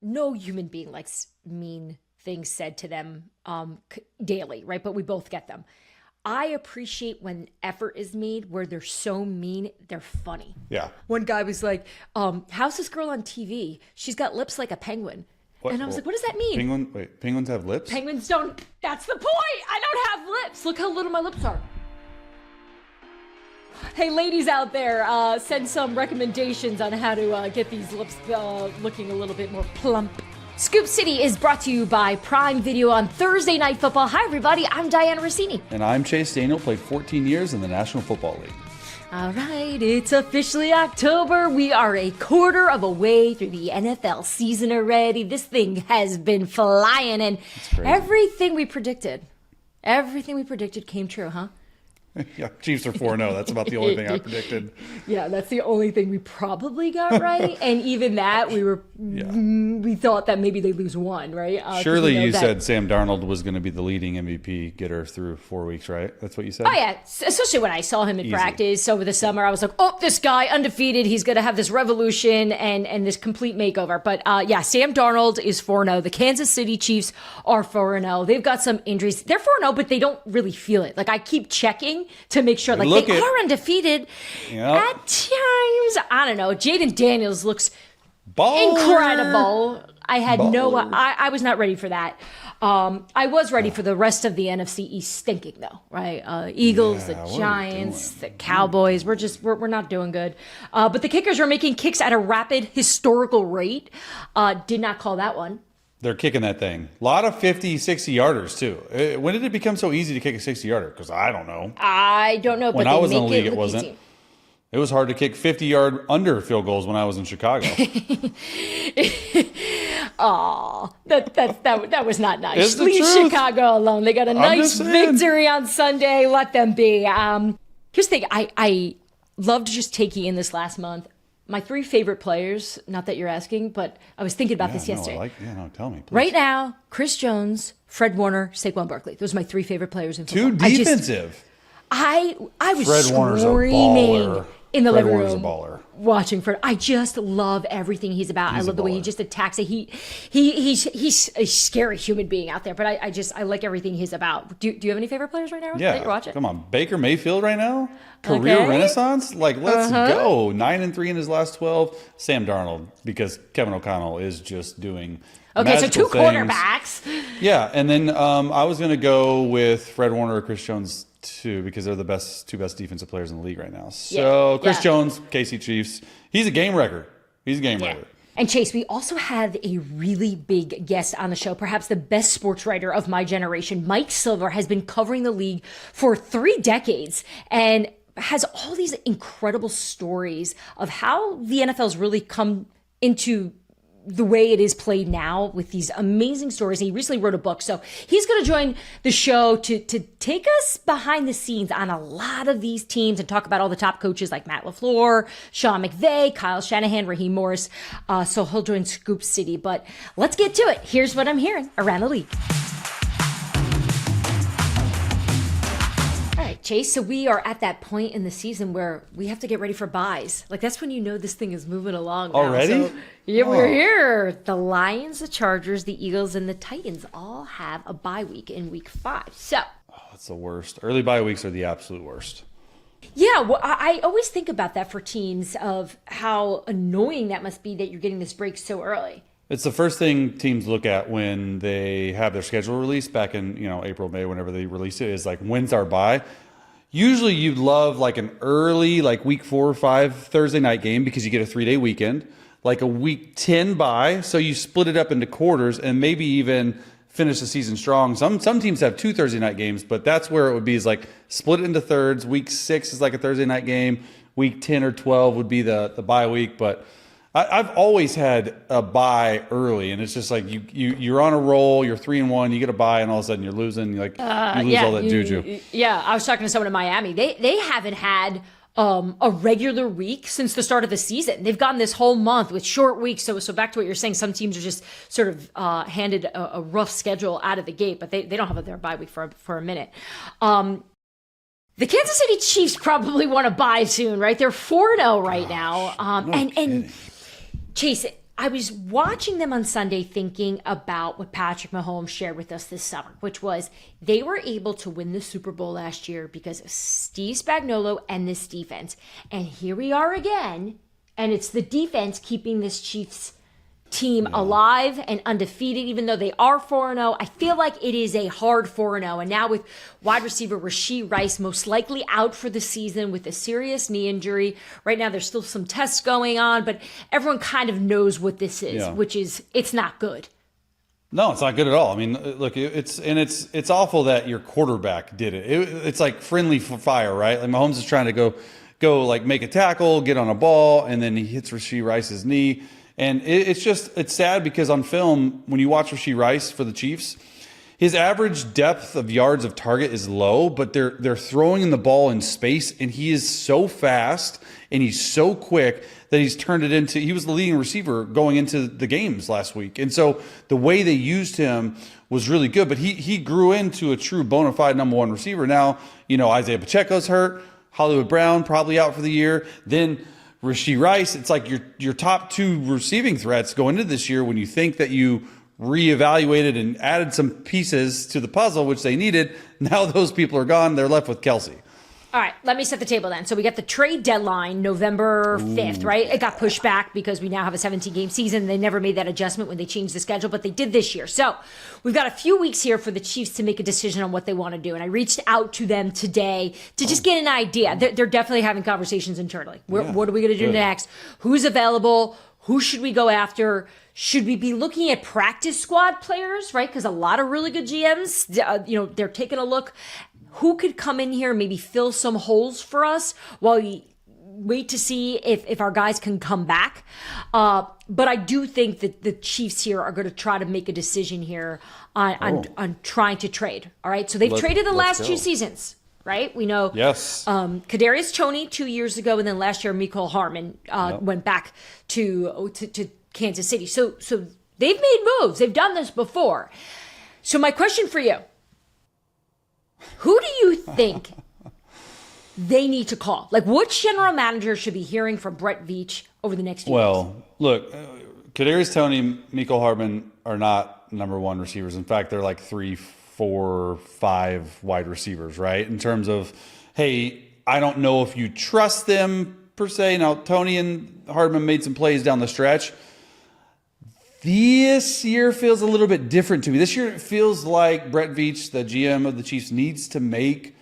no human being likes mean things said to them daily, right? But we both get them. I appreciate when effort is made where they're so mean, they're funny. Yeah. One guy was like, how's this girl on TV? She's got lips like a penguin. What? And I was like, what does that mean? Penguins have lips? Penguins don't. That's the point. I don't have lips. Look how little my lips are. Hey, ladies out there, send some recommendations on how to get these lips looking a little bit more plump. Scoop City is brought to you by Prime Video on Thursday Night Football. Hi, everybody. I'm Diana Rossini. And I'm Chase Daniel, played 14 years in the National Football League. All right, it's officially October. We are a quarter of a way through the NFL season already. This thing has been flying, and everything we predicted came true, huh? Yeah, Chiefs are 4-0. That's about the only thing I predicted. Yeah, that's the only thing we probably got right. And even that, we thought that maybe they lose one, right? Surely you said Sam Darnold was going to be the leading MVP getter through 4 weeks, right? That's what you said? Oh, yeah. Especially when I saw him in practice over the summer. I was like, oh, this guy, undefeated. He's going to have this revolution and this complete makeover. But yeah, Sam Darnold is 4-0. The Kansas City Chiefs are 4-0. They've got some injuries. They're 4-0, but they don't really feel it. Like, I keep checking to make sure, like, they are undefeated at times. I don't know. Jaden Daniels looks incredible. I had I was not ready for that. I was ready for the rest of the NFC East stinking, though, right? Eagles, the Giants, the Cowboys. We're not doing good. But the kickers are making kicks at a rapid historical rate. Did not call that one. They're kicking that thing. A lot of 50, 60-yarders, too. When did it become so easy to kick a 60-yarder? Because I don't know. I don't know. When I was in the league, it wasn't. Easy. It was hard to kick 50-yard under field goals when I was in Chicago. Aw, that was not nice. Leave Chicago alone. They got a nice victory on Sunday. Let them be. Here's the thing. I loved just taking in this last month. My three favorite players, not that you're asking, but I was thinking about this yesterday. Tell me, please. Right now, Chris Jones, Fred Warner, Saquon Barkley. Those are my three favorite players in football. Too defensive. I was Fred Warner's screaming in the living room a baller. Watching Fred. I just love everything he's about. I love the way he just attacks it. He's a scary human being out there, but I like everything he's about. Do you have any favorite players right now? Yeah, that you're watching? Come on, Baker Mayfield right now, career renaissance. Like, let's go. 9-3 in his last 12. Sam Darnold, because Kevin O'Connell is just doing. Okay, so two things. quarterbacks. Yeah, and then I was going to go with Fred Warner or Chris Jones too, because they're the two best defensive players in the league right now. So Chris Jones, KC Chiefs, he's a game wrecker. And Chase, we also have a really big guest on the show, perhaps the best sports writer of my generation. Mike Silver has been covering the league for 3 decades and has all these incredible stories of how the NFL's really come into the way it is played now with these amazing stories. And he recently wrote a book. So he's going to join the show to take us behind the scenes on a lot of these teams and talk about all the top coaches like Matt LaFleur, Sean McVay, Kyle Shanahan, Raheem Morris. So he'll join Scoop City. But let's get to it. Here's what I'm hearing around the league. Chase, so we are at that point in the season where we have to get ready for buys. Like, that's when you know this thing is moving along now. Already? So, yeah, we're here. The Lions, the Chargers, the Eagles, and the Titans all have a bye week in week 5. So that's the worst. Early bye weeks are the absolute worst. Yeah, well, I always think about that for teams of how annoying that must be that you're getting this break so early. It's the first thing teams look at when they have their schedule released back in April, May, whenever they release it, is like, when's our bye? Usually you'd love like an early, like week 4 or 5 Thursday night game because you get a 3-day weekend, like a week 10 bye. So you split it up into quarters and maybe even finish the season strong. Some teams have 2 Thursday night games, but that's where it would be, is like split it into thirds. Week 6 is like a Thursday night game. Week 10 or 12 would be the bye week. But I've always had a bye early, and it's just like you're on a roll, you're 3-1, you get a bye, and all of a sudden you're losing. You lose all that juju. Yeah, I was talking to someone in Miami. They haven't had a regular week since the start of the season. They've gotten this whole month with short weeks. So back to what you're saying, some teams are just sort of handed a rough schedule out of the gate, but they don't have their bye week for a minute. The Kansas City Chiefs probably want to bye soon, right? They're 4-0 right now. And Chase, I was watching them on Sunday thinking about what Patrick Mahomes shared with us this summer, which was they were able to win the Super Bowl last year because of Steve Spagnuolo and this defense. And here we are again, and it's the defense keeping this Chiefs team alive and undefeated, even though they are 4-0. I feel like it is a hard 4-0. And now with wide receiver Rashee Rice most likely out for the season with a serious knee injury. Right now there's still some tests going on, but everyone kind of knows what this is, which is it's not good. No, it's not good at all. I mean, look, it's awful that your quarterback did it. It's like friendly fire, right? Like Mahomes is trying to go like make a tackle, get on a ball, and then he hits Rashee Rice's knee. And it's sad because on film, when you watch Rashee Rice for the Chiefs, his average depth of yards of target is low, but they're throwing the ball in space, and he is so fast and he's so quick that he's turned it into, he was the leading receiver going into the games last week. And so the way they used him was really good, but he grew into a true bona fide number one receiver. Now, Isaiah Pacheco's hurt, Hollywood Brown probably out for the year. Then Rashee Rice, it's like your top two receiving threats go into this year when you think that you reevaluated and added some pieces to the puzzle, which they needed. Now those people are gone. They're left with Kelsey. All right, let me set the table then. So we got the trade deadline November 5th, right? It got pushed back because we now have a 17-game season. They never made that adjustment when they changed the schedule, but they did this year. So we've got a few weeks here for the Chiefs to make a decision on what they want to do. And I reached out to them today to just get an idea. They're definitely having conversations internally. What are we going to do next? Who's available? Who should we go after? Should we be looking at practice squad players, right? Because a lot of really good GMs, they're taking a look. Who could come in here and maybe fill some holes for us while we wait to see if our guys can come back? But I do think that the Chiefs here are going to try to make a decision here on trying to trade. All right, so they've traded the last two seasons, right? We know Kadarius Toney 2 years ago, and then last year Mecole Hardman went back to Kansas City. So they've made moves. They've done this before. So my question for you. Who do you think they need to call? Like, which general manager should be hearing from Brett Veach over the next few years? Look, Kadarius Toney, Mecole Hardman are not number one receivers. In fact, they're like 3, 4, 5 wide receivers, right? In terms of, hey, I don't know if you trust them per se. Now, Toney and Hardman made some plays down the stretch. This year feels a little bit different to me. This year it feels like Brett Veach, the GM of the Chiefs, needs to make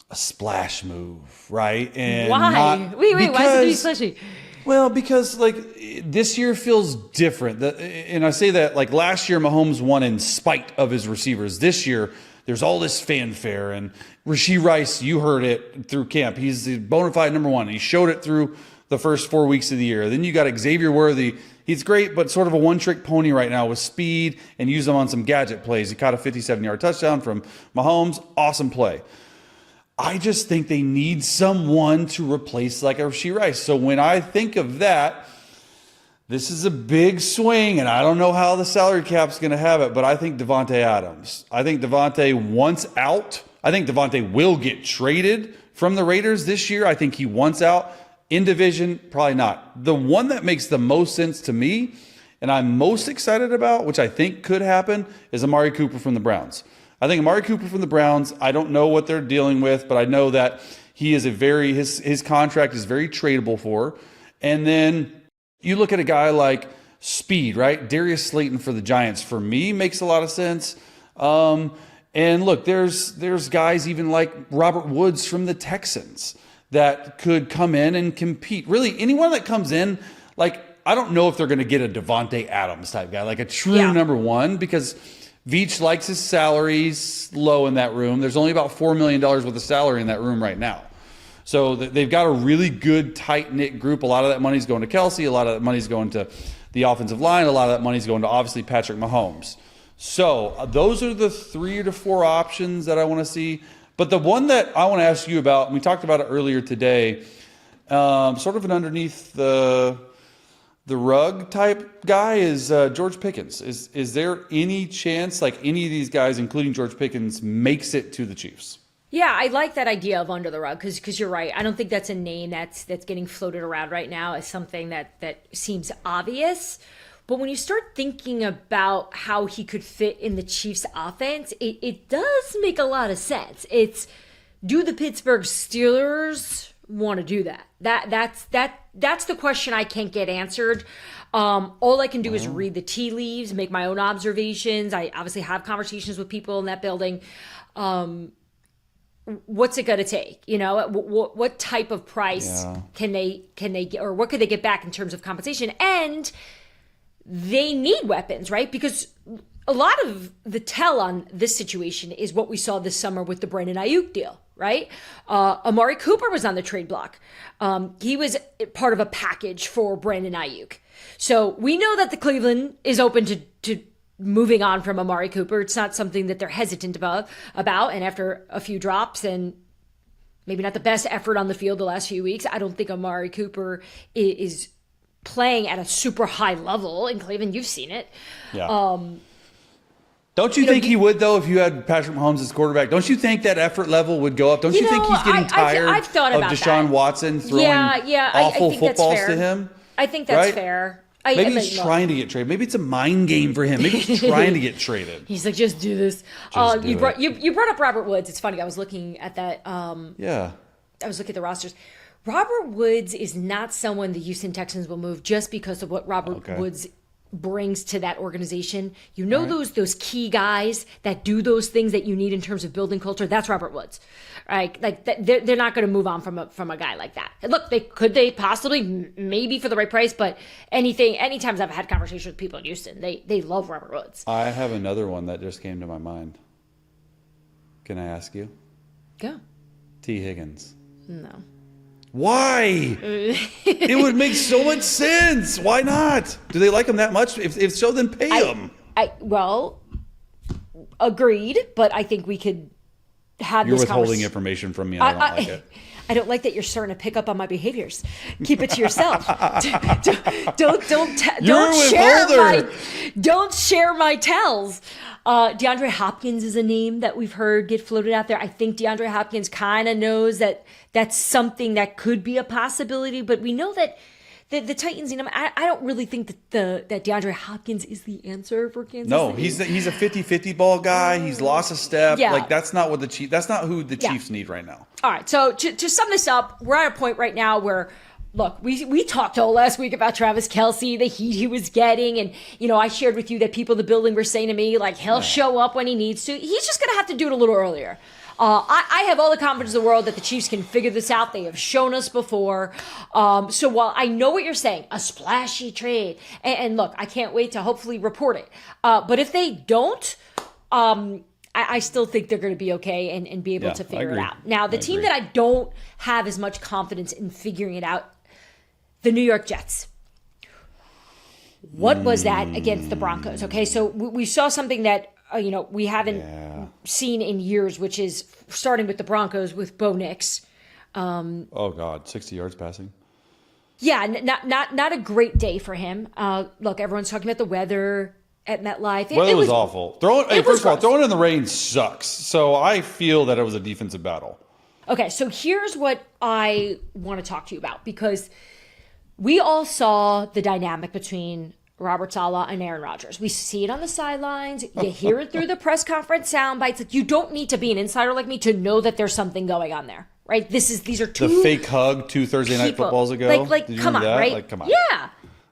a splash move, right? And why? Wait, why is it splashy? Well, because like this year feels different. And I say that like last year Mahomes won in spite of his receivers. This year there's all this fanfare, and Rashee Rice, you heard it through camp. He's the bona fide number one. He showed it through the first 4 weeks of the year. Then you got Xavier Worthy. He's great, but sort of a one-trick pony right now with speed, and use him on some gadget plays. He caught a 57-yard touchdown from Mahomes. Awesome play. I just think they need someone to replace like a Rashee Rice. So when I think of that, this is a big swing, and I don't know how the salary cap's going to have it, but I think Davante Adams. I think Davante wants out. I think Davante will get traded from the Raiders this year. I think he wants out. In division, probably not. The one that makes the most sense to me, and I'm most excited about, which I think could happen, is Amari Cooper from the Browns. I think Amari Cooper from the Browns, I don't know what they're dealing with, but I know that he is his contract is very tradable for. And then you look at a guy like Speed, right? Darius Slayton for the Giants, for me, makes a lot of sense. And look, there's guys even like Robert Woods from the Texans that could come in and compete. Really, anyone that comes in, like, I don't know if they're going to get a Davante Adams type guy, like a true number one, because Veach likes his salaries low in that room. There's only about $4 million worth of salary in that room right now. So they've got a really good, tight-knit group. A lot of that money's going to Kelsey. A lot of that money's going to the offensive line. A lot of that money's going to, obviously, Patrick Mahomes. So those are the 3 to 4 options that I want to see. But the one that I want to ask you about, and we talked about it earlier today, sort of an underneath the rug type guy is George Pickens. Is there any chance, like any of these guys, including George Pickens, makes it to the Chiefs? Yeah, I like that idea of under the rug because you're right. I don't think that's a name that's getting floated around right now as something that seems obvious. But when you start thinking about how he could fit in the Chiefs offense, it does make a lot of sense. Do the Pittsburgh Steelers want to do that? That's the question I can't get answered. All I can do is read the tea leaves, make my own observations. I obviously have conversations with people in that building. What's it going to take? What type of price can they get, or what could they get back in terms of compensation? And they need weapons, right? Because a lot of the tell on this situation is what we saw this summer with the Brandon Ayuk deal, right? Amari Cooper was on the trade block. He was part of a package for Brandon Ayuk. So we know that the Cleveland is open to moving on from Amari Cooper. It's not something that they're hesitant about. And after a few drops and maybe not the best effort on the field the last few weeks, I don't think Amari Cooper is playing at a super high level in Cleveland. You've seen it. Yeah. Don't you think he would, though, if you had Patrick Mahomes as quarterback? Don't you think that effort level would go up? Don't you think he's getting tired I've thought of about Deshaun Watson throwing awful I think footballs that's fair. to him? I think that's fair. Maybe he's trying to get traded. Maybe it's a mind game for him. Maybe he's trying to get traded. He's like, just do this. You brought up Robert Woods. It's funny. I was looking at that. I was looking at the rosters. Robert Woods is not someone the Houston Texans will move just because of what Robert Woods brings to that organization. Those key guys that do those things that you need in terms of building culture. That's Robert Woods, right? Like they're not going to move on from a guy like that. And look, they possibly maybe for the right price, but anytime I've had conversations with people in Houston, they love Robert Woods. I have another one that just came to my mind. Can I ask you? Go. T. Higgins. No. Why? It would make so much sense. Why not? Do they like him that much? If so, then pay him. Well, agreed, but I think we could have You're this withholding information from me. I don't like it. I don't like that you're starting to pick up on my behaviors. Keep it to yourself. Don't share my tells. DeAndre Hopkins is a name that we've heard get floated out there. I think DeAndre Hopkins kind of knows that that's something that could be a possibility, but we know that the Titans, I don't really think that DeAndre Hopkins is the answer for Kansas City. He's a 50-50 ball guy. He's lost a step. Yeah. Like that's not who the Chiefs need right now. All right. So to sum this up, we're at a point right now where, look, we talked all last week about Travis Kelce, the heat he was getting. And, I shared with you that people in the building were saying to me, like, he'll show up when he needs to. He's just going to have to do it a little earlier. I have all the confidence in the world that the Chiefs can figure this out. They have shown us before. So while I know what you're saying, a splashy trade, and look, I can't wait to hopefully report it. But if they don't, I still think they're going to be okay and be able to figure it out. Now, the team that I don't have as much confidence in figuring it out, the New York Jets. What was that against the Broncos? Okay, so we saw something that we haven't seen in years, which is starting with the Broncos with Bo Nix. 60 yards passing. Yeah, not a great day for him. Look, everyone's talking about the weather at MetLife. It was awful. First of all, throwing in the rain sucks. So I feel that it was a defensive battle. Okay, so here's what I want to talk to you about, because we all saw the dynamic between Robert Saleh and Aaron Rodgers. We see it on the sidelines. You hear it through the press conference sound bites. Like, you don't need to be an insider like me to know that there's something going on there, right? These are two. The fake hug 2 Thursday night footballs ago. Like come on, that? Right? Like, come on. Yeah.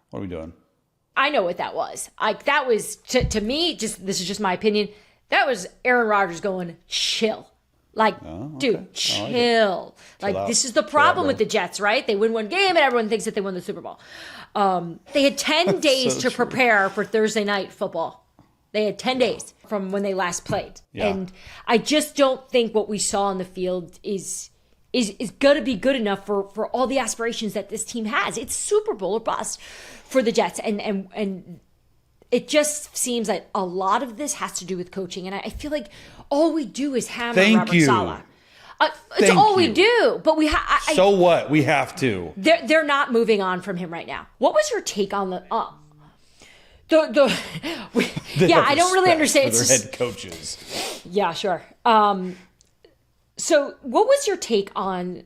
What are we doing? I know what that was. Like, that was to me. This is just my opinion. That was Aaron Rodgers going chill. Like, dude, chill. Like, this is the problem with the Jets, right? They win one game and everyone thinks that they won the Super Bowl. They had 10 days to prepare for Thursday night football. They had 10 days from when they last played. Yeah. And I just don't think what we saw on the field is going to be good enough for all the aspirations that this team has. It's Super Bowl or bust for the Jets. And it just seems like a lot of this has to do with coaching. And I feel like all we do is hammer Robert Saleh. It's all we do, but we so what? We have to. They're not moving on from him right now. What was your take on the? I don't really understand. For their head coaches. Yeah, sure. So, what was your take on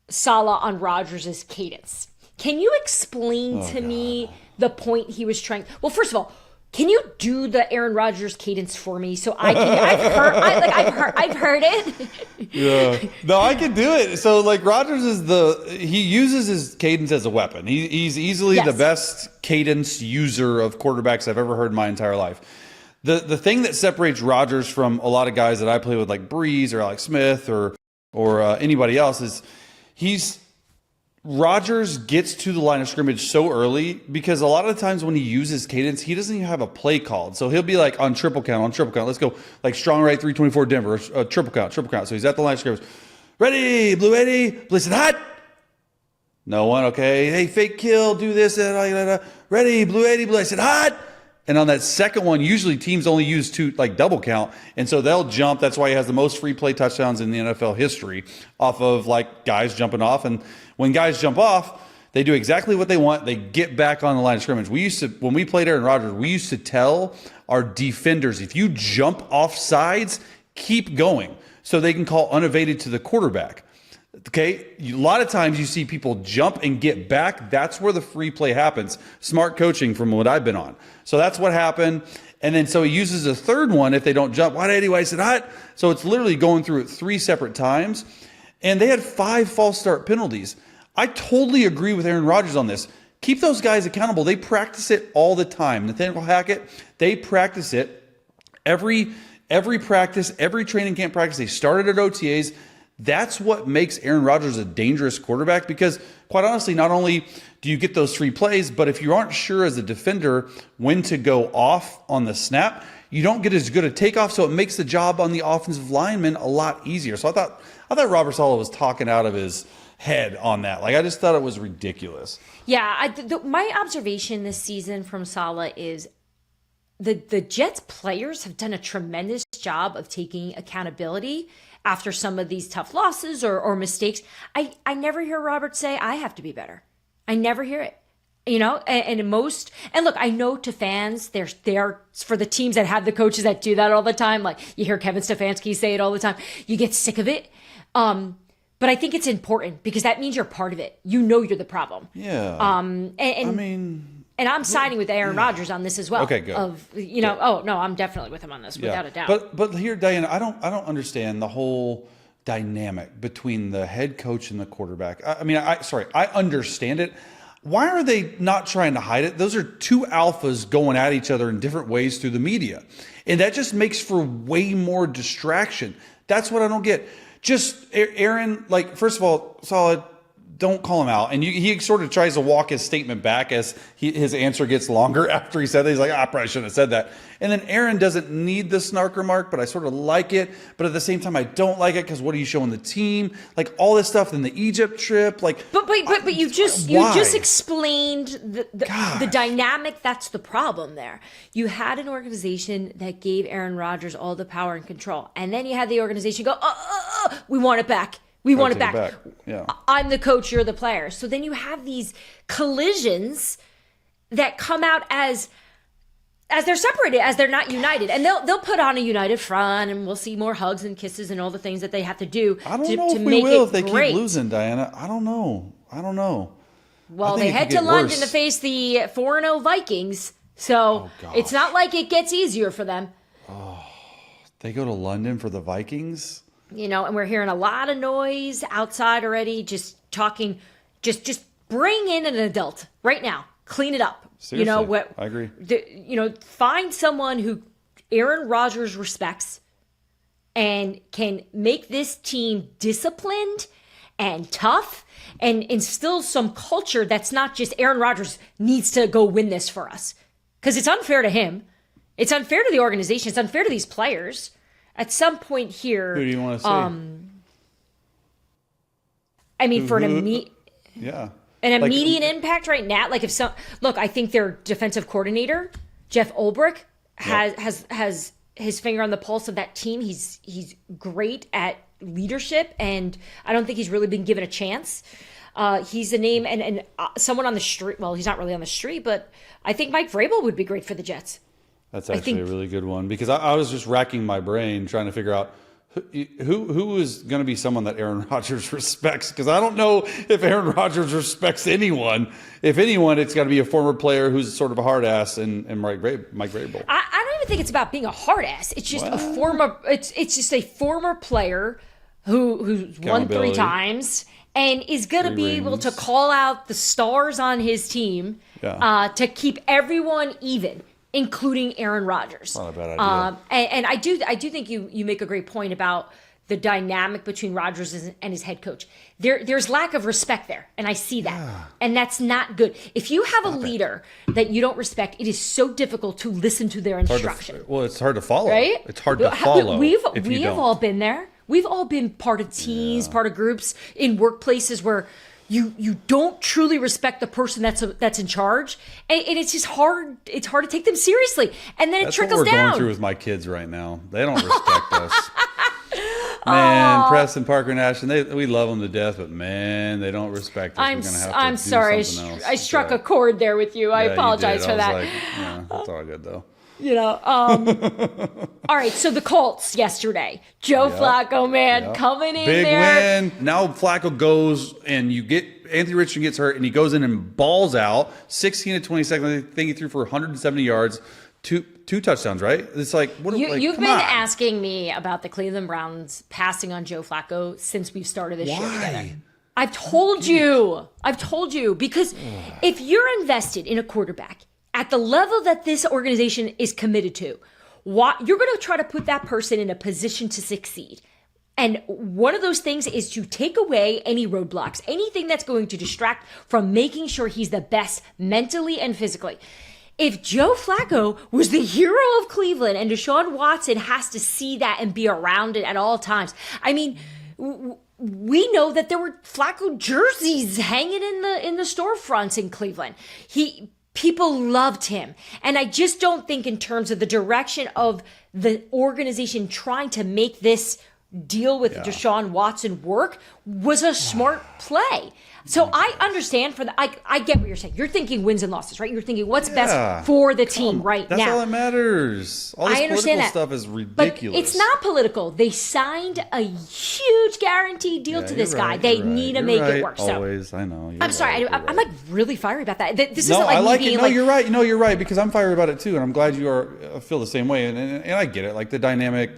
Saleh on Rodgers' cadence? Can you explain to me the point he was trying? Well, first of all, can you do the Aaron Rodgers cadence for me so I can? I've heard it. Yeah. No, I can do it. So like Rodgers he uses his cadence as a weapon. He's easily Yes. the best cadence user of quarterbacks I've ever heard in my entire life. The thing that separates Rodgers from a lot of guys that I play with, like Breeze or Alex Smith or anybody else, is Rodgers gets to the line of scrimmage so early because a lot of the times when he uses cadence, he doesn't even have a play called. So he'll be like on triple count. Let's go like strong right 324 Denver, triple count. So he's at the line of scrimmage. Ready, Blue 80, blitz it hot. No one, okay. Hey, fake kill, do this. Ready, Blue 80, blitz it hot. And on that second one, usually teams only use two, like double count. And so they'll jump. That's why he has the most free play touchdowns in the NFL history off of like guys jumping off. And when guys jump off, they do exactly what they want. They get back on the line of scrimmage. When we played Aaron Rodgers, we used to tell our defenders, if you jump off sides, keep going so they can call unevaded to the quarterback. Okay, a lot of times you see people jump and get back. That's where the free play happens. Smart coaching from what I've been on. So that's what happened. And then so he uses a third one if they don't jump. Why anyway? I said, hot. So it's literally going through it 3 separate times. And they had 5 false start penalties. I totally agree with Aaron Rodgers on this. Keep those guys accountable. They practice it all the time. Nathaniel Hackett, they practice it every practice, every training camp practice. They started at OTAs. That's what makes Aaron Rodgers a dangerous quarterback because, quite honestly, not only do you get those 3 plays, but if you aren't sure as a defender when to go off on the snap, you don't get as good a takeoff, so it makes the job on the offensive lineman a lot easier. So I thought Robert Saleh was talking out of his head on that. Like, I just thought it was ridiculous. Yeah, my observation this season from Saleh is the Jets players have done a tremendous job of taking accountability after some of these tough losses or mistakes. I never hear Robert say, I have to be better. I never hear it. And look, I know to fans, they're for the teams that have the coaches that do that all the time. Like you hear Kevin Stefanski say it all the time. You get sick of it. But I think it's important because that means you're part of it. You know you're the problem. Yeah. And I'm siding with Aaron Rodgers on this as well. Okay, good. Oh no, I'm definitely with him on this, without a doubt. But here, Diana, I don't understand the whole dynamic between the head coach and the quarterback. I understand it. Why are they not trying to hide it? Those are 2 alphas going at each other in different ways through the media. And that just makes for way more distraction. That's what I don't get. Just Aaron, like, first of all, solid. Don't call him out. And he sort of tries to walk his statement back as his answer gets longer after he said that. He's like, I probably shouldn't have said that. And then Aaron doesn't need the snark remark, but I sort of like it. But at the same time, I don't like it because what are you showing the team? Like all this stuff in the Egypt trip. Like, but you just explained the dynamic. That's the problem there. You had an organization that gave Aaron Rodgers all the power and control. And then you had the organization go, we want it back. We want it back. Yeah. I'm the coach, you're the player. So then you have these collisions that come out as they're separated, as they're not united. And they'll put on a united front and we'll see more hugs and kisses and all the things that they have to do I don't know if we will if they keep losing, Diana. I don't know. Well, they head to London to face the 4-0 Vikings. So it's not like it gets easier for them. Oh, they go to London for the Vikings? And we're hearing a lot of noise outside already, just talking, just bring in an adult right now, clean it up. Seriously, I agree. Find someone who Aaron Rodgers respects and can make this team disciplined and tough and instill some culture that's not just Aaron Rodgers needs to go win this for us. Because it's unfair to him. It's unfair to the organization. It's unfair to these players. At some point here, who do you want to say? For an immediate impact right now, like I think their defensive coordinator Jeff Ulbrich has his finger on the pulse of that team. He's great at leadership, and I don't think he's really been given a chance. He's a name and someone on the street. Well, he's not really on the street, but I think Mike Vrabel would be great for the Jets. That's actually a really good one because I was just racking my brain trying to figure out who is going to be someone that Aaron Rodgers respects? Because I don't know if Aaron Rodgers respects anyone. If anyone, it's got to be a former player who's sort of a hard ass and Mike Vrabel. I don't even think it's about being a hard ass. It's just a former. It's just a former player who's won 3 times and is going to be able to call out the stars on his team to keep everyone even, including Aaron Rodgers. Not a bad idea. And I do think you make a great point about the dynamic between Rodgers and his head coach. There's lack of respect there, and I see that. And that's not good. If you have a leader that you don't respect, it is so difficult to listen to their instruction. It's hard to follow. Right? It's hard to follow. We have all been there. We've all been part of teams, part of groups in workplaces where you don't truly respect the person that's in charge, and it's just hard. It's hard to take them seriously, and then it trickles down. That's what we're going through with my kids right now. They don't respect us. Man, Preston, Parker, and Ashton, we love them to death, but man, they don't respect us. I'm sorry. I struck a chord there with you. I apologize for that. That's all good though. All right, so the Colts yesterday. Joe Flacco, man, coming in big there. Big win. Now Flacco goes and Anthony Richardson gets hurt and he goes in and balls out. 16 to 20 seconds. I think he threw for 170 yards. Two touchdowns, right? It's like, you've been asking me about the Cleveland Browns passing on Joe Flacco since we've started this show together. I've told you, because if you're invested in a quarterback at the level that this organization is committed to, you're going to try to put that person in a position to succeed. And one of those things is to take away any roadblocks, anything that's going to distract from making sure he's the best mentally and physically. If Joe Flacco was the hero of Cleveland and Deshaun Watson has to see that and be around it at all times, I mean, we know that there were Flacco jerseys hanging in the storefronts in Cleveland. People loved him. And I just don't think in terms of the direction of the organization trying to make this deal with Deshaun Watson work was a smart play. So I understand I get what you're saying. You're thinking wins and losses, right? You're thinking what's best for the team now. That's all that matters. All this political stuff is ridiculous. But it's not political. They signed a huge guaranteed deal to this guy. They need to make it work. Always, I know. I'm sorry. I'm like really fiery about that. This isn't I like me being like, you're right. No, you're right, because I'm fiery about it too, and I'm glad you feel the same way. And I get it. Like the dynamic.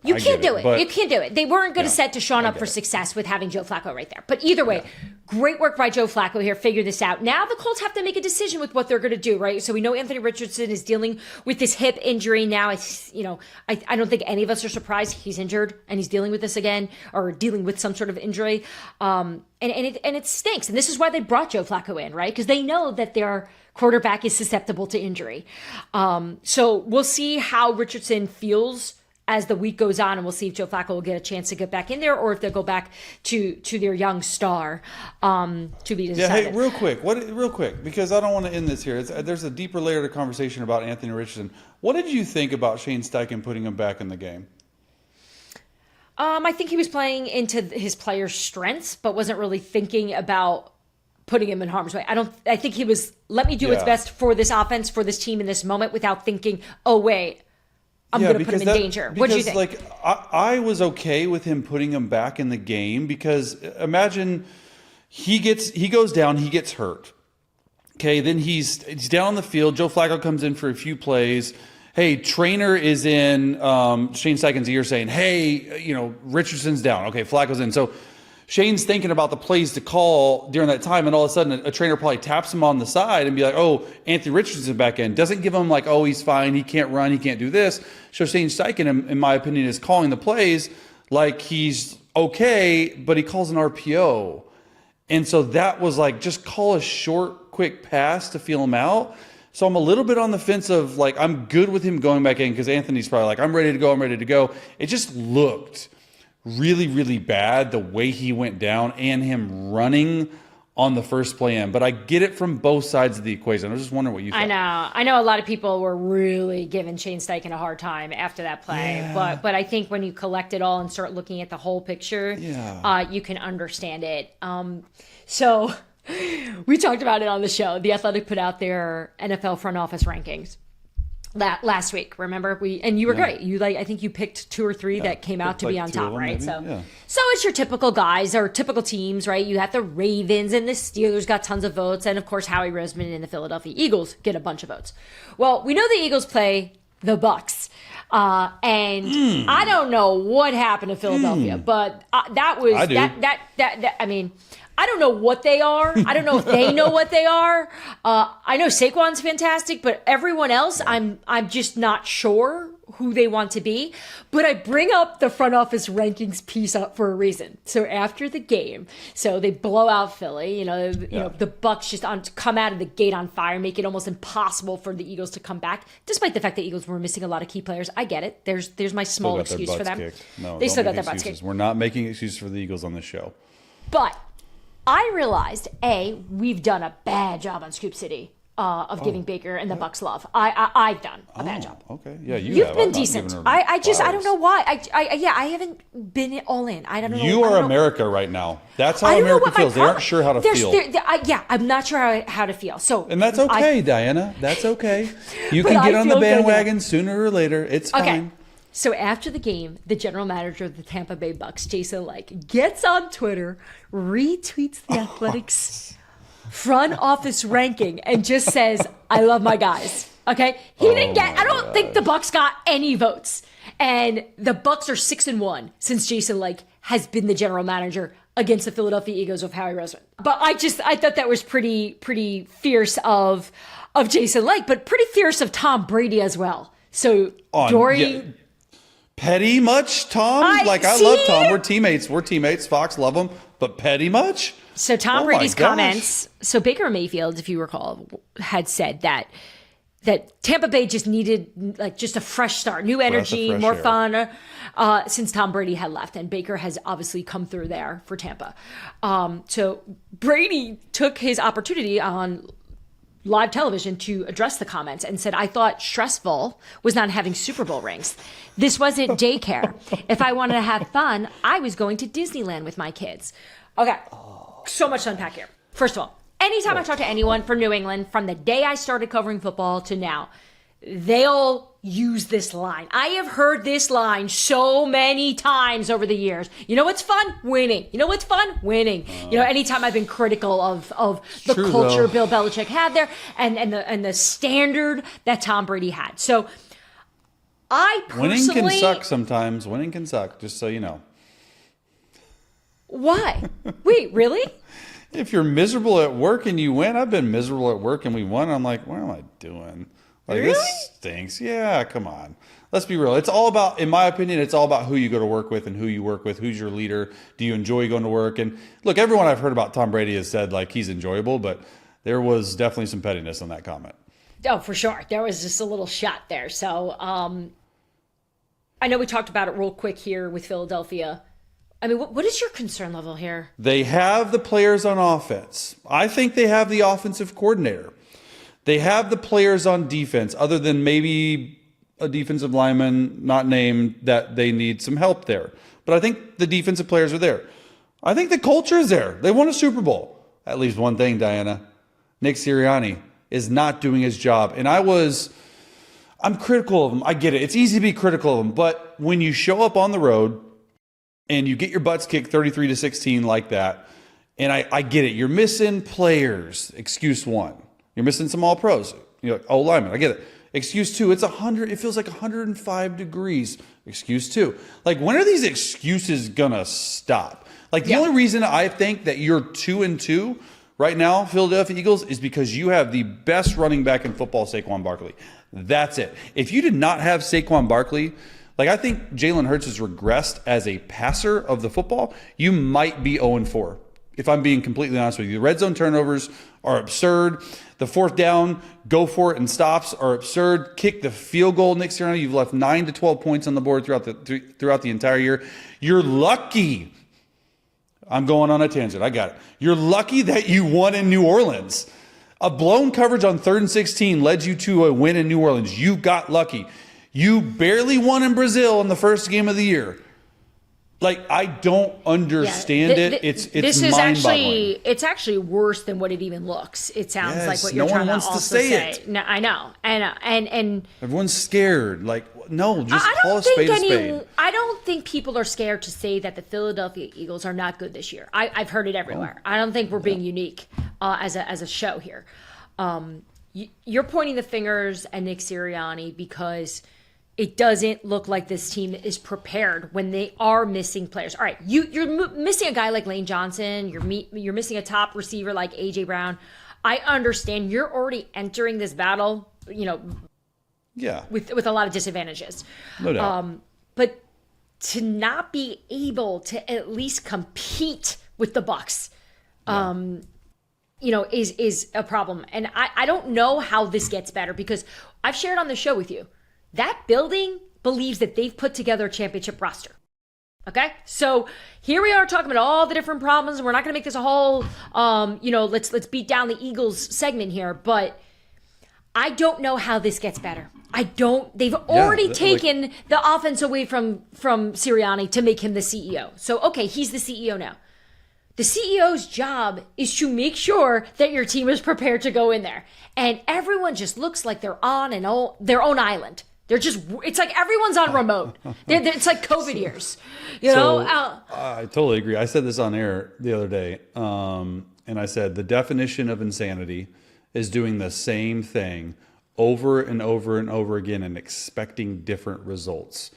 You can't do it. You can't do it. They weren't going to set Deshaun up for success with having Joe Flacco right there. But either way, great work by Joe Flacco here. Figure this out. Now the Colts have to make a decision with what they're going to do, right? So we know Anthony Richardson is dealing with this hip injury now. I don't think any of us are surprised he's injured and he's dealing with this again, or dealing with some sort of injury. And it stinks. And this is why they brought Joe Flacco in, right? Because they know that their quarterback is susceptible to injury. So we'll see how Richardson feels as the week goes on, and we'll see if Joe Flacco will get a chance to get back in there, or if they'll go back to their young star to be decided. Yeah, hey, real quick, because I don't want to end this here. There's a deeper layer to conversation about Anthony Richardson. What did you think about Shane Steichen putting him back in the game? I think he was playing into his players' strengths, but wasn't really thinking about putting him in harm's way. I think he was, let me do what's best for this offense, for this team in this moment, without thinking, oh wait, I'm going to put him in danger. What do you think? Like, I was okay with him putting him back in the game, because imagine he goes down, he gets hurt. Okay, then he's down on the field. Joe Flacco comes in for a few plays. Hey, trainer is in Shane Steichen's ear saying, hey, Richardson's down. Okay, Flacco's in. So Shane's thinking about the plays to call during that time, and all of a sudden a trainer probably taps him on the side and be like, oh, Anthony Richardson back in. Doesn't give him like, oh, he's fine, he can't run, he can't do this. So Shane Steichen, in my opinion, is calling the plays like he's okay, but he calls an RPO. And so that was like, just call a short, quick pass to feel him out. So I'm a little bit on the fence of like, I'm good with him going back in, because Anthony's probably like, I'm ready to go. It just looked really, really bad the way he went down and him running on the first play in. But I get it from both sides of the equation. I was just wondering what you thought. I know a lot of people were really giving Shane Steichen a hard time after that play. Yeah. But I think when you collect it all and start looking at the whole picture, you can understand it. So we talked about it on the show. The Athletic put out their NFL front office rankings. last week. Remember, you were great. I think you picked 2 or 3 that came out to be on top, right? Maybe. So it's your typical guys or typical teams, right? You have the Ravens and the Steelers got tons of votes, and of course Howie Roseman and the Philadelphia Eagles get a bunch of votes. Well, we know the Eagles play the Bucs. And I don't know what happened to Philadelphia, but that was I mean, I don't know what they are. I don't know if they know what they are. I know Saquon's fantastic, but everyone else, I'm just not sure who they want to be. But I bring up the front office rankings piece up for a reason. So after the game, so they blow out Philly. You know, the Bucs just come out of the gate on fire, make it almost impossible for the Eagles to come back. Despite the fact that Eagles were missing a lot of key players, I get it. There's my small excuse for them. No, they still got their butts kicked. We're not making excuses for the Eagles on this show. But I realized, we've done a bad job on Scoop City of giving Baker and the Bucs love. I've done a bad job. Okay, yeah, you've been decent. I don't know why. I haven't been all in. I don't know. You are America right now. That's how America feels. They aren't sure how to feel. I'm not sure how to feel. So, and that's okay, Diana. That's okay. You can get on the bandwagon sooner or later. It's fine. Okay. So after the game, the general manager of the Tampa Bay Bucks, Jason Licht, gets on Twitter, retweets the Athletics front office ranking, and just says, "I love my guys." Okay, he didn't get. I don't think the Bucks got any votes, and the Bucks are 6-1 since Jason Licht has been the general manager against the Philadelphia Eagles with Howie Roseman. But I thought that was pretty fierce of Jason Licht, but pretty fierce of Tom Brady as well. So petty much, Tom? I love Tom. We're teammates. Fox, love him. But petty much? So Tom Brady's comments. So Baker Mayfield, if you recall, had said that Tampa Bay just needed just a fresh start, new energy, more fun since Tom Brady had left. And Baker has obviously come through there for Tampa. So Brady took his opportunity on live television to address the comments and said, "I thought stressful was not having Super Bowl rings. This wasn't daycare. If I wanted to have fun, I was going to Disneyland with my kids." Okay, so much to unpack here. First of all, anytime I talk to anyone from New England, from the day I started covering football to now, they'll use this line. I have heard this line so many times over the years. You know what's fun? Winning. You know what's fun? Winning. Anytime I've been critical of the culture Bill Belichick had there and the standard that Tom Brady had. So I personally... Winning can suck sometimes. Winning can suck, just so you know. Why? Wait, really? If you're miserable at work and you win, I've been miserable at work and we won. I'm like, what am I doing? Really? This stinks. Yeah, come on. Let's be real. It's all about, in my opinion, it's all about who you go to work with and who you work with. Who's your leader? Do you enjoy going to work? And look, everyone I've heard about Tom Brady has said he's enjoyable, but there was definitely some pettiness on that comment. Oh, for sure. There was just a little shot there. So I know we talked about it real quick here with Philadelphia. I mean, what is your concern level here? They have the players on offense. I think they have the offensive coordinator. They have the players on defense, other than maybe a defensive lineman not named, that they need some help there. But I think the defensive players are there. I think the culture is there. They won a Super Bowl. At least one thing, Diana. Nick Sirianni is not doing his job. And I'm critical of him. I get it. It's easy to be critical of him. But when you show up on the road and you get your butts kicked 33-16 like that, and I get it. You're missing players. Excuse one. You're missing some all pros. O-linemen. I get it. Excuse two. It's 100. It feels like 105 degrees. Excuse two. When are these excuses gonna stop? The only reason I think that you're 2-2 right now, Philadelphia Eagles, is because you have the best running back in football, Saquon Barkley. That's it. If you did not have Saquon Barkley, I think Jalen Hurts has regressed as a passer of the football. You might be 0-4. If I'm being completely honest with you. The red zone turnovers are absurd. The fourth down, go for it and stops are absurd. Kick the field goal, Nick Sirianni. You've left 9 to 12 points on the board throughout the entire year. You're lucky. I'm going on a tangent. I got it. You're lucky that you won in New Orleans. A blown coverage on 3rd and 16 led you to a win in New Orleans. You got lucky. You barely won in Brazil in the first game of the year. Like, I don't understand it. It's this is mind-boggling. it's actually worse than what it even looks. It sounds like what you're no one trying wants to to also say say. it. No, I know, and Everyone's scared. Like, no, just I call don't a spade think a spade. I don't think people are scared to say that the Philadelphia Eagles are not good this year. I've heard it everywhere. I don't think we're being unique as a show here. You're pointing the fingers at Nick Sirianni because it doesn't look like this team is prepared when they are missing players. All right, you're missing a guy like Lane Johnson. You're missing a top receiver like A.J. Brown. I understand you're already entering this battle, with a lot of disadvantages. No doubt. But to not be able to at least compete with the Bucs, is a problem. And I don't know how this gets better because I've shared on the show with you. That building believes that they've put together a championship roster. Okay? So here we are talking about all the different problems. We're not going to make this a whole, let's beat down the Eagles segment here. But I don't know how this gets better. They've already taken the offense away from Sirianni to make him the CEO. So, okay, he's the CEO now. The CEO's job is to make sure that your team is prepared to go in there. And everyone just looks like they're on their own island. It's like everyone's on remote. It's like COVID years, I totally agree. I said this on air the other day, and I said the definition of insanity is doing the same thing over and over and over again and expecting different results.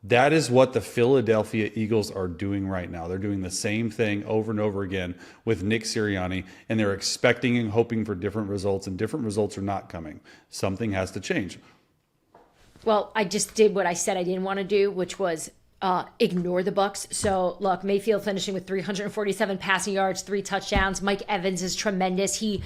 That is what the Philadelphia Eagles are doing right now. They're doing the same thing over and over again with Nick Sirianni, and they're expecting and hoping for different results, and different results are not coming. Something has to change. Well, I just did what I said I didn't want to do, which was ignore the Bucs. So, look, Mayfield finishing with 347 passing yards, 3 touchdowns. Mike Evans is tremendous. He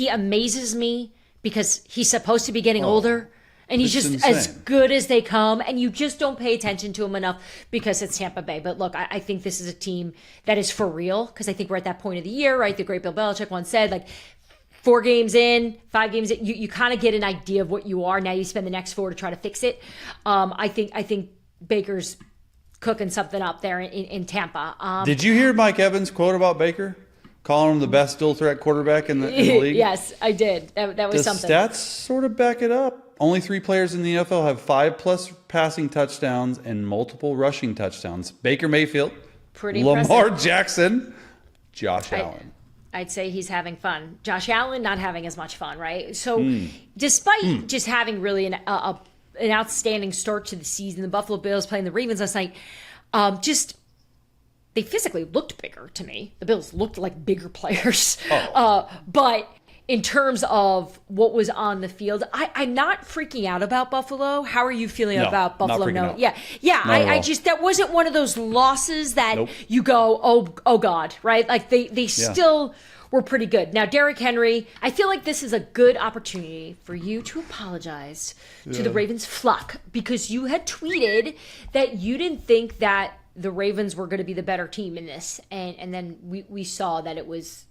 amazes me because he's supposed to be getting older. And he's just insane. As good as they come, and you just don't pay attention to him enough because it's Tampa Bay. But look, I think this is a team that is for real because I think we're at that point of the year, right? The great Bill Belichick once said, like, 4 games in, 5 games in, you kind of get an idea of what you are. Now you spend the next 4 to try to fix it. I think Baker's cooking something up there in Tampa. Did you hear Mike Evans' quote about Baker? Calling him the best dual threat quarterback in the league? Yes, I did. That was something. The stats sort of back it up. Only 3 players in the NFL have 5+ passing touchdowns and multiple rushing touchdowns. Baker Mayfield, pretty Lamar impressive. Jackson, Josh Allen. I'd say he's having fun. Josh Allen not having as much fun, right? So despite just having really an outstanding start to the season, the Buffalo Bills playing the Ravens last night, they physically looked bigger to me. The Bills looked like bigger players. But in terms of what was on the field, I'm not freaking out about Buffalo. How are you feeling about Buffalo? Not Yeah. I just, that wasn't one of those losses that you go, oh God, right? Like they still were pretty good. Now, Derrick Henry, I feel like this is a good opportunity for you to apologize to the Ravens flock because you had tweeted that you didn't think that the Ravens were going to be the better team in this. And then we saw that it was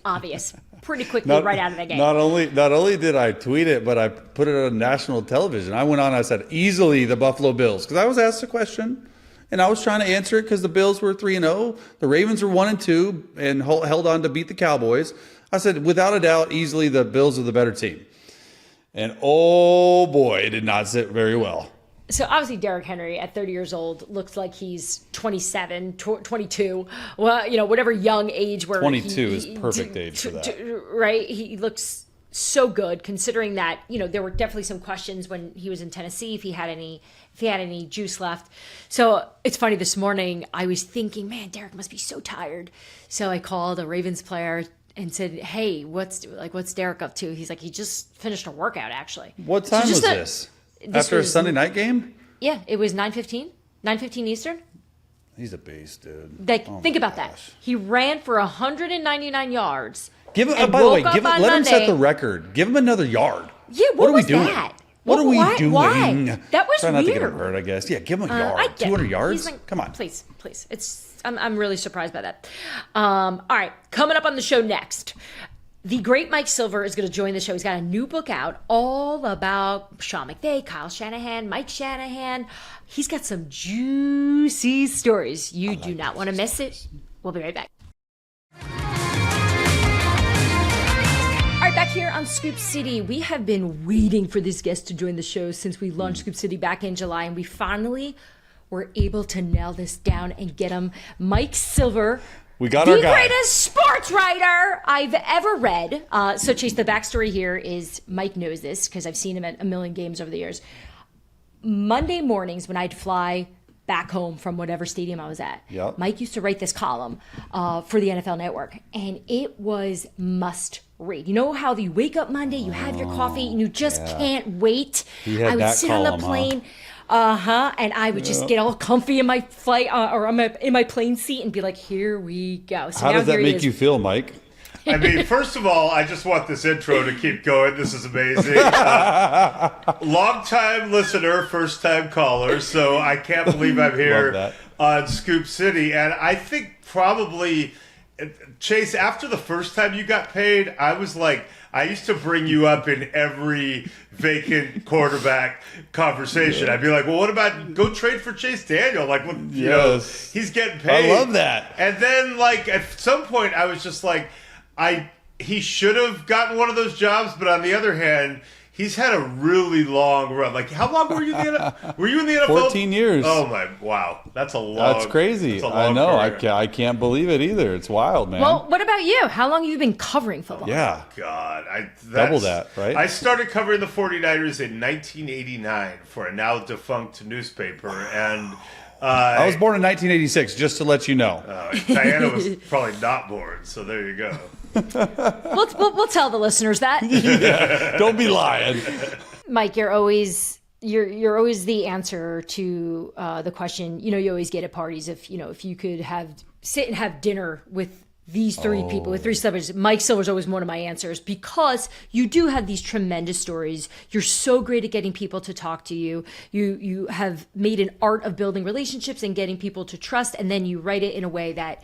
obvious pretty quickly right out of the game. Not only did I tweet it, but I put it on national television. I went on and I said, easily the Buffalo Bills. Because I was asked a question, and I was trying to answer it because the Bills were 3-0. The Ravens were 1-2 and held on to beat the Cowboys. I said, without a doubt, easily the Bills are the better team. And oh boy, it did not sit very well. So obviously Derrick Henry at 30 years old looks like he's 27, 22. Well, whatever young age where 22 is perfect age for that. Right? He looks so good considering that, there were definitely some questions when he was in Tennessee if he had any juice left. So it's funny, this morning I was thinking, man, Derrick must be so tired. So I called a Ravens player and said, hey, what's Derrick up to? He's like, he just finished a workout actually. What time was this? After a Sunday night game? Yeah, it was 9:15 Eastern. He's a beast, dude. Think about that. He ran for 199 yards. Let him set the record. Give him another yard. Yeah, what are we doing? What are we doing? Why? That was Try weird. not to get him hurt, I guess. Yeah, give him a yard. 200 yards? Come on. Please. I'm really surprised by that. All right, coming up on the show next. The great Mike Silver is going to join the show. He's got a new book out all about Sean McVay, Kyle Shanahan, Mike Shanahan. He's got some juicy stories. You do not want to miss it. We'll be right back. All right, back here on Scoop City, we have been waiting for this guest to join the show since we launched Scoop City back in July, and we finally were able to nail this down and get him. Mike Silver, we got our guy. The greatest sports writer I've ever read. So, Chase, the backstory here is Mike knows this because I've seen him at a million games over the years. Monday mornings when I'd fly back home from whatever stadium I was at, Mike used to write this column for the NFL Network, and it was must read. You know how you wake up Monday, you have your coffee, and you just can't wait. I would sit on the plane. And I would just get all comfy in my flight or in my plane seat and be like, here we go. So how does that make you feel, Mike? I mean, first of all, I just want this intro to keep going. This is amazing. Long-time listener, first-time caller, so I can't believe I'm here on Scoop City. And I think probably, Chase, after the first time you got paid, I was like, I used to bring you up in every vacant quarterback conversation. I'd be like, well, what about go trade for Chase Daniel? Like, you know, he's getting paid. I love that. And then, like, at some point, I was just like, he should have gotten one of those jobs, but on the other hand, he's had a really long run. Like, how long were you in the NFL? 14 years. Oh, my, wow. That's a long. That's crazy. I know. I can't believe it either. It's wild, man. Well, what about you? How long have you been covering football? Yeah. Oh, God. Double that, right? I started covering the 49ers in 1989 for a now defunct newspaper, and I was born in 1986, just to let you know. Diana was probably not born, so there you go. We'll tell the listeners that. Yeah, don't be lying. Mike, you're always the answer to the question. You know, you always get at parties if you could sit and have dinner with these three people, with three celebrities. Mike Silver's always one of my answers because you do have these tremendous stories. You're so great at getting people to talk to you. You have made an art of building relationships and getting people to trust, and then you write it in a way that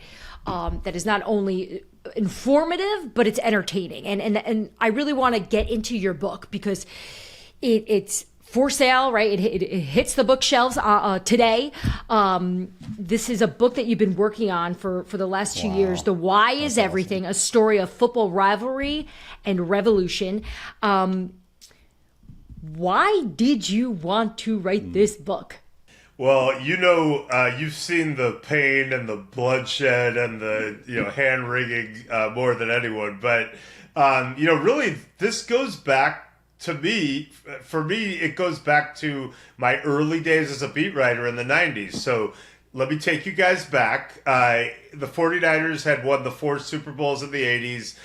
is not only informative, but it's entertaining. And I really want to get into your book because it's for sale, right? It hits the bookshelves today. This is a book that you've been working on for the last 2 years. The Why is Everything, awesome. A story of football rivalry and revolution. Why did you want to write this book? Well, you've seen the pain and the bloodshed and the hand wringing more than anyone. But really, this goes back to me. For me, it goes back to my early days as a beat writer in the 90s. So let me take you guys back. The 49ers had won the 4 Super Bowls in the 80s.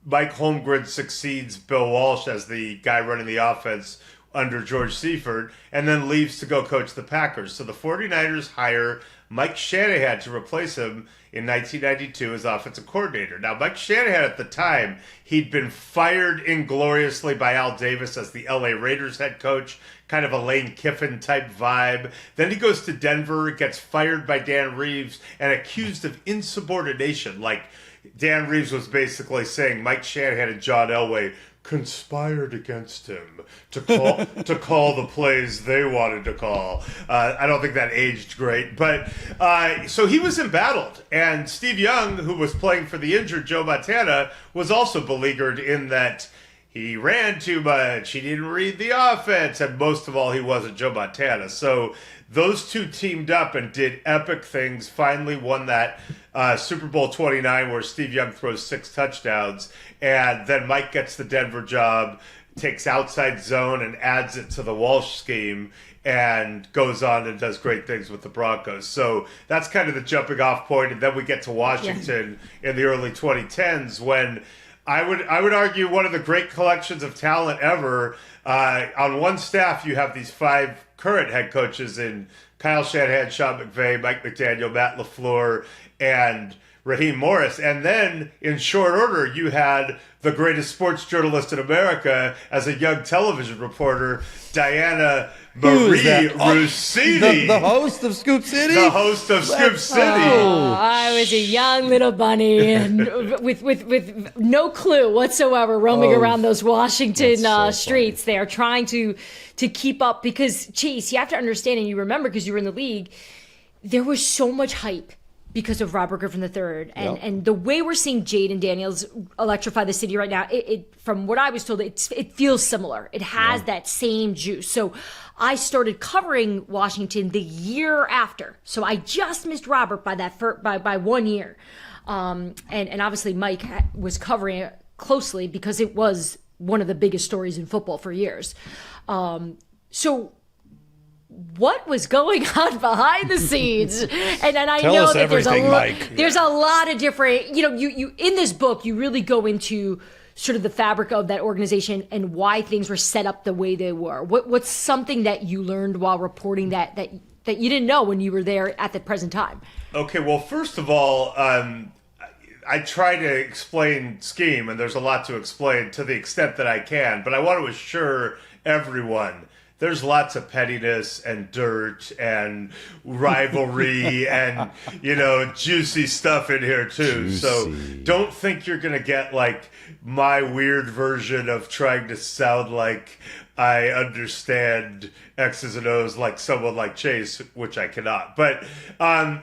Mike Holmgren succeeds Bill Walsh as the guy running the offense under George Seifert, and then leaves to go coach the Packers. So the 49ers hire Mike Shanahan to replace him in 1992 as offensive coordinator. Now, Mike Shanahan at the time, he'd been fired ingloriously by Al Davis as the LA Raiders head coach, kind of a Lane Kiffin type vibe. Then he goes to Denver, gets fired by Dan Reeves, and accused of insubordination. Like, Dan Reeves was basically saying Mike Shanahan and John Elway conspired against him to call the plays they wanted to call. I don't think that aged great, but so he was embattled, and Steve Young, who was playing for the injured Joe Montana, was also beleaguered in that he ran too much, he didn't read the offense, and most of all, he wasn't Joe Montana. So those two teamed up and did epic things, finally won that Super Bowl 29 where Steve Young throws 6 touchdowns, and then Mike gets the Denver job, takes outside zone and adds it to the Walsh scheme, and goes on and does great things with the Broncos. So that's kind of the jumping off point, and then we get to Washington in the early 2010s when I would argue one of the great collections of talent ever. On one staff, you have these 5 current head coaches in Kyle Shanahan, Sean McVay, Mike McDaniel, Matt LaFleur, and Raheem Morris. And then in short order, you had the greatest sports journalist in America as a young television reporter, Diana Marie Rossini. The host of Scoop City? The host of Scoop City. Oh, I was a young little bunny and with no clue whatsoever roaming around those Washington streets there trying to keep up because, Chase, you have to understand and you remember because you were in the league, there was so much hype because of Robert Griffin III. And the way we're seeing Jaden Daniels electrify the city right now, it from what I was told, it feels similar. It has that same juice. So I started covering Washington the year after. So I just missed Robert by by 1 year. And obviously Mike was covering it closely because it was one of the biggest stories in football for years. So what was going on behind the scenes? And I know that there's a lot of different, you in this book, you really go into sort of the fabric of that organization and why things were set up the way they were. What's something that you learned while reporting that you didn't know when you were there at the present time? Okay, well, first of all, I try to explain scheme, and there's a lot to explain to the extent that I can, but I want to assure everyone there's lots of pettiness and dirt and rivalry and, juicy stuff in here too. Juicy. So don't think you're going to get like my weird version of trying to sound like I understand X's and O's like someone like Chase, which I cannot. But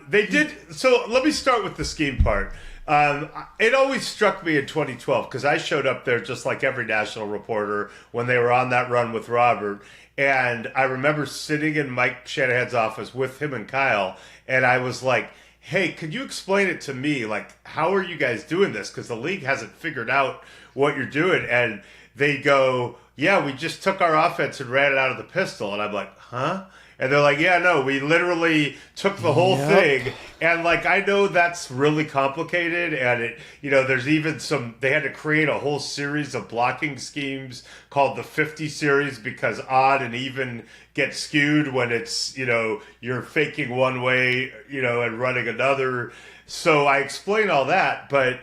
they did. So let me start with the scheme part. It always struck me in 2012 because I showed up there just like every national reporter when they were on that run with Robert. And I remember sitting in Mike Shanahan's office with him and Kyle, and I was like, hey, could you explain it to me? Like, how are you guys doing this? Because the league hasn't figured out what you're doing. And they go, yeah, we just took our offense and ran it out of the pistol. And I'm like, huh? And they're like, yeah, no, we literally took the whole thing. And like, I know that's really complicated. And it, there's even they had to create a whole series of blocking schemes called the 50 series because odd and even get skewed when it's, you're faking one way, and running another. So I explain all that. But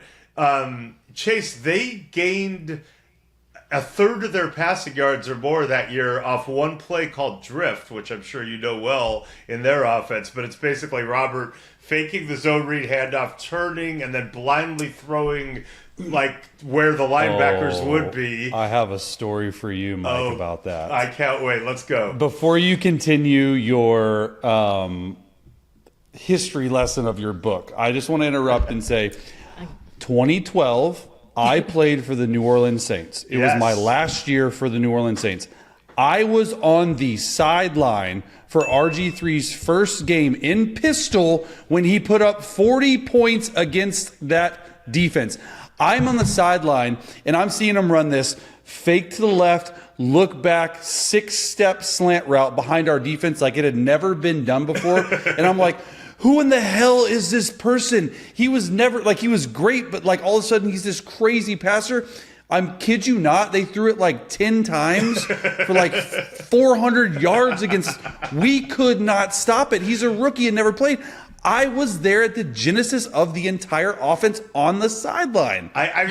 Chase, they gained a third of their passing yards or more that year off one play called drift, which I'm sure you know well in their offense, but it's basically Robert faking the zone read handoff, turning, and then blindly throwing like where the linebackers would be. I have a story for you, Mike, about that. I can't wait. Let's go. Before you continue your history lesson of your book, I just want to interrupt and say 2012, I played for the New Orleans Saints. It was my last year for the New Orleans Saints. I was on the sideline for RG3's first game in pistol when he put up 40 points against that defense. I'm on the sideline, and I'm seeing him run this fake to the left, look back, 6-step slant route behind our defense like it had never been done before. And I'm like, who in the hell is this person? He was never, he was great, but all of a sudden he's this crazy passer. Kid you not, they threw it 10 times for 400 yards against, we could not stop it. He's a rookie and never played. I was there at the genesis of the entire offense on the sideline. I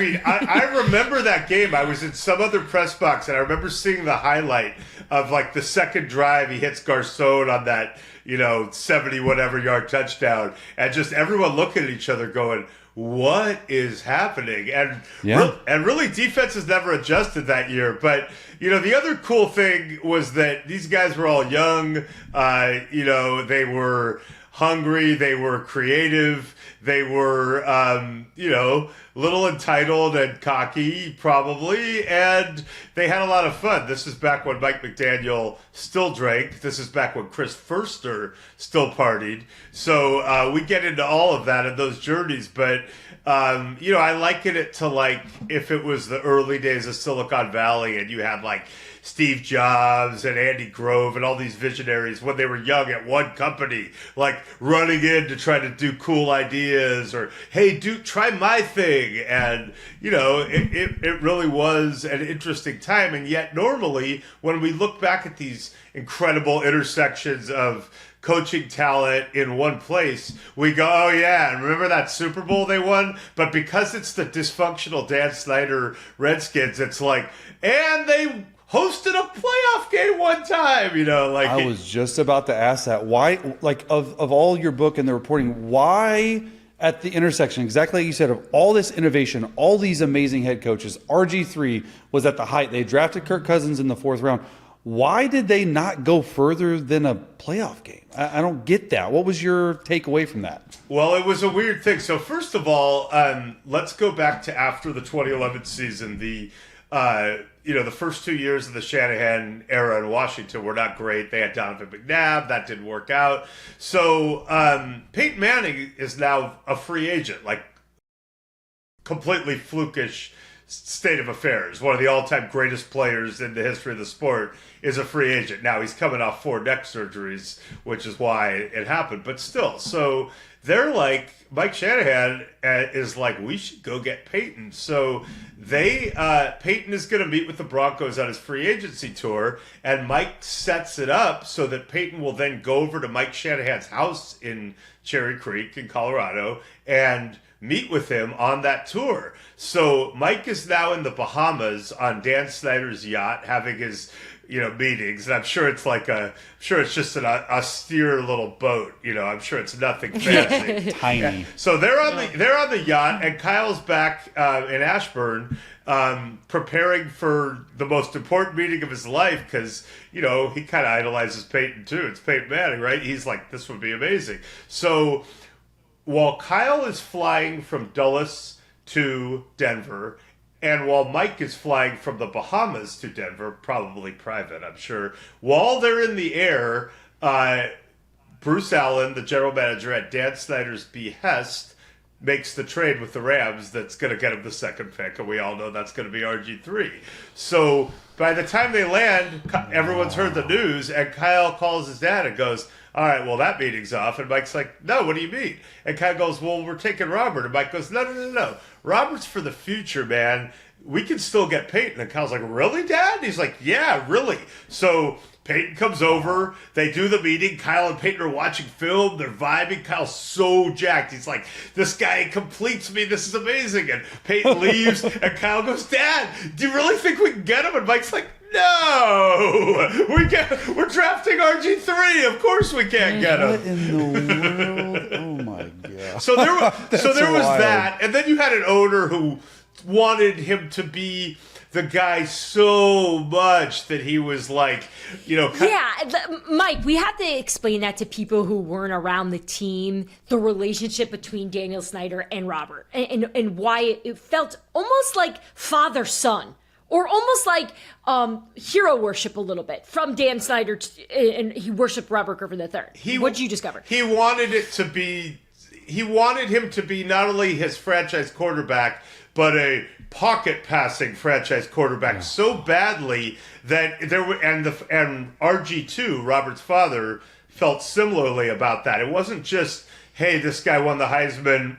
remember that game. I was in some other press box, and I remember seeing the highlight of the second drive. He hits Garcon on that 70-whatever yard touchdown, and just everyone looking at each other going, what is happening? And really, defense has never adjusted that year. But, the other cool thing was that these guys were all young. They were hungry. They were creative. They were, a little entitled and cocky, probably, and they had a lot of fun. This is back when Mike McDaniel still drank. This is back when Chris Furster still partied. So we get into all of that in those journeys, but I liken it to if it was the early days of Silicon Valley and you had Steve Jobs and Andy Grove and all these visionaries when they were young at one company, like running in to try to do cool ideas or, hey, try my thing. And, it really was an interesting time. And yet normally when we look back at these incredible intersections of coaching talent in one place, we go, oh yeah, and remember that Super Bowl they won? But because it's the dysfunctional Dan Snyder Redskins, it's like, and they hosted a playoff game one time, I was just about to ask that. Why, of all your book and the reporting, why at the intersection, exactly like you said, of all this innovation, all these amazing head coaches, RG3 was at the height. They drafted Kirk Cousins in the 4th round. Why did they not go further than a playoff game? I don't get that. What was your takeaway from that? Well, it was a weird thing. So first of all, let's go back to after the 2011 season. The first 2 years of the Shanahan era in Washington were not great. They had Donovan McNabb. That didn't work out. So Peyton Manning is now a free agent, like completely flukish state of affairs. One of the all-time greatest players in the history of the sport is a free agent. Now, he's coming off 4 neck surgeries, which is why it happened. But still, so they're like, Mike Shanahan is like, we should go get Peyton. So Peyton is going to meet with the Broncos on his free agency tour, and Mike sets it up so that Peyton will then go over to Mike Shanahan's house in Cherry Creek in Colorado and meet with him on that tour. So Mike is now in the Bahamas on Dan Snyder's yacht having his meetings, and I'm sure it's it's just a Stier little boat. I'm sure it's nothing fancy, tiny. So they're on the yacht, and Kyle's back in Ashburn, preparing for the most important meeting of his life because he kind of idolizes Peyton too. It's Peyton Manning, right? He's like, this would be amazing. So while Kyle is flying from Dulles to Denver, and while Mike is flying from the Bahamas to Denver, probably private, I'm sure, while they're in the air, Bruce Allen, the general manager at Dan Snyder's behest, makes the trade with the Rams that's going to get him the 2nd pick, and we all know that's going to be RG3. So by the time they land, everyone's heard the news, and Kyle calls his dad and goes, all right, well, that meeting's off. And Mike's like, no, what do you mean? And Kyle goes, well, we're taking Robert. And Mike goes, no. Robert's for the future, man. We can still get Peyton. And Kyle's like, really, Dad? And he's like, yeah, really. So Peyton comes over. They do the meeting. Kyle and Peyton are watching film. They're vibing. Kyle's so jacked. He's like, this guy completes me. This is amazing. And Peyton leaves. And Kyle goes, Dad, do you really think we can get him? And Mike's like, no, we're drafting RG3. Of course we can't get him. What in the world? Oh my god! So there was that, and then you had an owner who wanted him to be the guy so much that he was like, Mike, we have to explain that to people who weren't around the team, the relationship between Daniel Snyder and Robert, and why it felt almost like father-son. Or almost like hero worship a little bit from Dan Snyder, and he worshipped Robert Griffin III. What did you discover? He wanted him to be not only his franchise quarterback, but a pocket passing franchise quarterback so badly that and RG2, Robert's father, felt similarly about that. It wasn't just, hey, this guy won the Heisman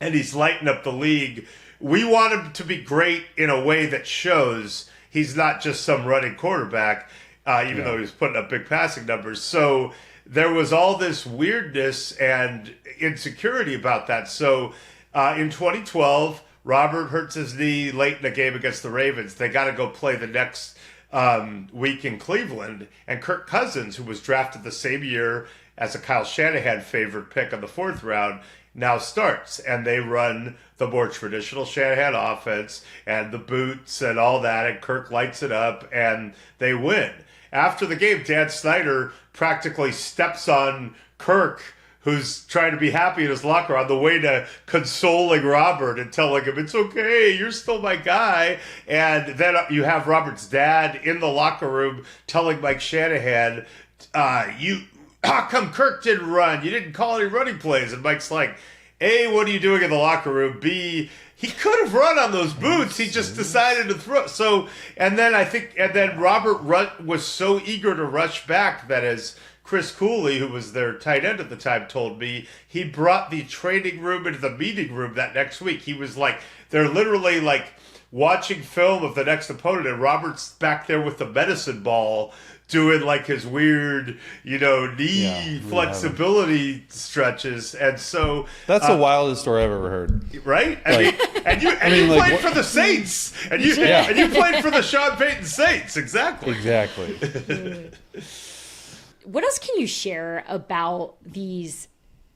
and he's lighting up the league. We want him to be great in a way that shows he's not just some running quarterback, even though he was putting up big passing numbers. So there was all this weirdness and insecurity about that. So in 2012, Robert hurts his knee late in a game against the Ravens. They got to go play the next week in Cleveland. And Kirk Cousins, who was drafted the same year as a Kyle Shanahan favorite pick in the 4th round, now starts, and they run the more traditional Shanahan offense and the boots and all that, and Kirk lights it up, and they win. After the game, Dan Snyder practically steps on Kirk, who's trying to be happy in his locker on the way to consoling Robert and telling him, it's okay, you're still my guy. And then you have Robert's dad in the locker room telling Mike Shanahan, how come Kirk didn't run? You didn't call any running plays. And Mike's like, A, what are you doing in the locker room? B, he could have run on those boots. He just decided to throw. So, and then Robert was so eager to rush back that, as Chris Cooley, who was their tight end at the time, told me, he brought the training room into the meeting room that next week. He was like, they're literally like watching film of the next opponent, and Robert's back there with the medicine ball doing like his weird, knee flexibility stretches. And so that's the wildest story I've ever heard. Right? You played for the Saints. And you played for the Sean Payton Saints. Exactly. What else can you share about these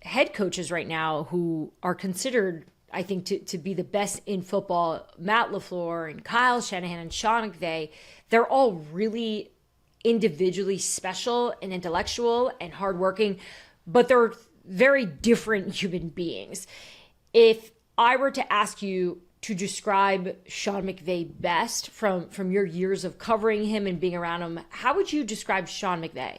head coaches right now who are considered, I think, to be the best in football? Matt LaFleur and Kyle Shanahan and Sean McVay, they're all really individually special and intellectual and hardworking, but they're very different human beings. If I were to ask you to describe Sean McVay best from your years of covering him and being around him, how would you describe Sean McVay?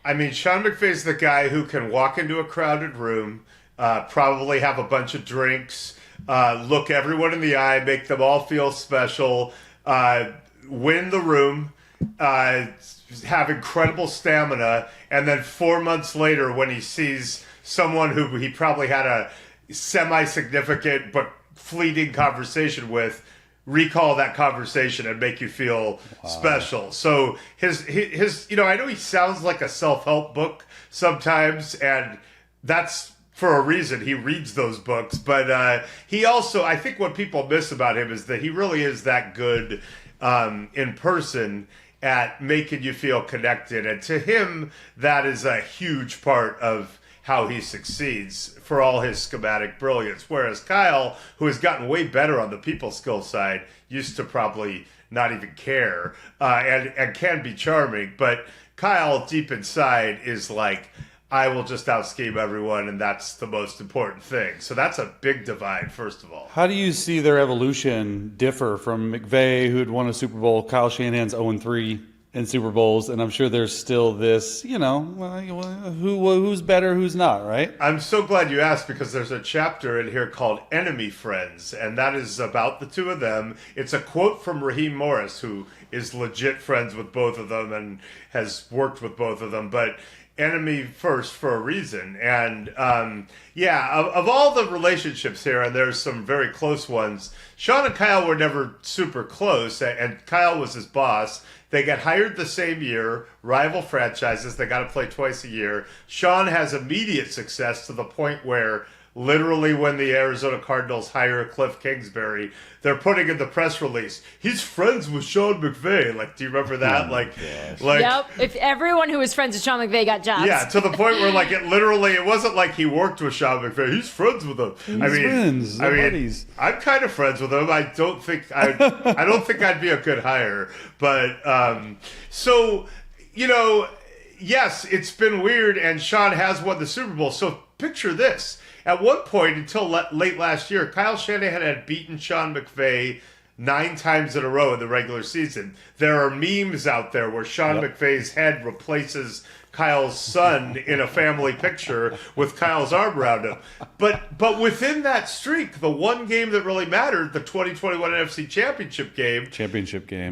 I mean, Sean McVay's the guy who can walk into a crowded room, probably have a bunch of drinks, look everyone in the eye, make them all feel special, win the room, have incredible stamina, and then 4 months later, when he sees someone who he probably had a semi-significant but fleeting conversation with, recall that conversation and make you feel special. So his I know he sounds like a self-help book sometimes, and that's for a reason. He reads those books, but he also, I think what people miss about him is that he really is that good in person at making you feel connected. And to him, that is a huge part of how he succeeds, for all his schematic brilliance. Whereas Kyle, who has gotten way better on the people skill side, used to probably not even care, and can be charming. But Kyle, deep inside, is like, I will just out-scheme everyone, and that's the most important thing. So that's a big divide, first of all. How do you see their evolution differ from McVay, who had won a Super Bowl, Kyle Shanahan's 0-3 in Super Bowls, and I'm sure there's still this, who's better, who's not, right? I'm so glad you asked, because there's a chapter in here called Enemy Friends, and that is about the two of them. It's a quote from Raheem Morris, who is legit friends with both of them and has worked with both of them, but enemy first for a reason. And of all the relationships here, and there's some very close ones, Sean and Kyle were never super close, and Kyle was his boss. They get hired the same year, rival franchises. They got to play twice a year. Sean has immediate success to the point where literally when the Arizona Cardinals hire Cliff Kingsbury, they're putting in the press release, he's friends with Sean McVay. Like, do you remember that? Yep. If everyone who was friends with Sean McVay got jobs. Yeah, to the point where it wasn't like he worked with Sean McVay. He's friends with him. Friends. Buddies. I'm kind of friends with him. I don't think I'd be a good hire. But yes, it's been weird, and Sean has won the Super Bowl. So picture this. At one point, until late last year, Kyle Shanahan had beaten Sean McVay 9 times in a row in the regular season. There are memes out there where Sean McVay's head replaces Kyle's son in a family picture with Kyle's arm around him. But within that streak, the one game that really mattered, the 2021 NFC Championship game,